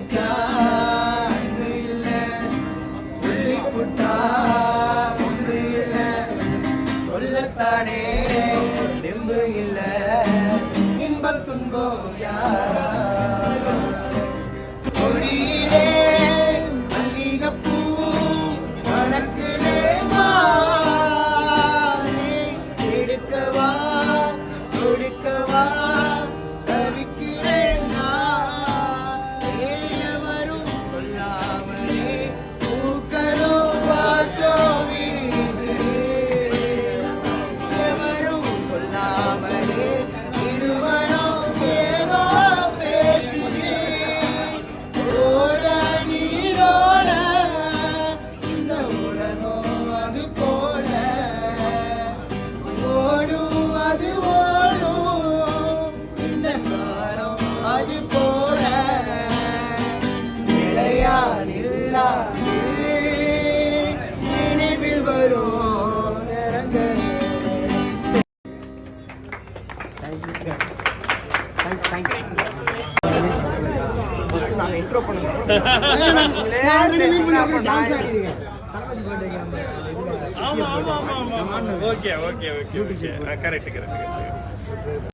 வச்சா அன்பு இல்ல சொல்லி புட்டா ஒன்று இல்ல சொல்லத்தானே தெம்பு இல்ல இன்ப துன்பம் யாரா கொடியிலே மல்லிகைப்பூ மணக்குதே மானே எடுக்கவா கொடுக்கவா தவிக்கிறேன் நான் எவரும் சொல்லாமலே பூக்களும் வாசம் வீசுதே எவரும் சொல்லாமலே இருவரும் ஏதோ பேசுதே ஓட நீரோட இந்த உலகம் அது போல ஓடும் அது ஓடும் இந்த காலம் அது போல நிலையானில்லா நினைவில் வரும் நேரங்களே. நாங்க இன்ட்ரோ பண்ணுங்க okay okay okay correct correct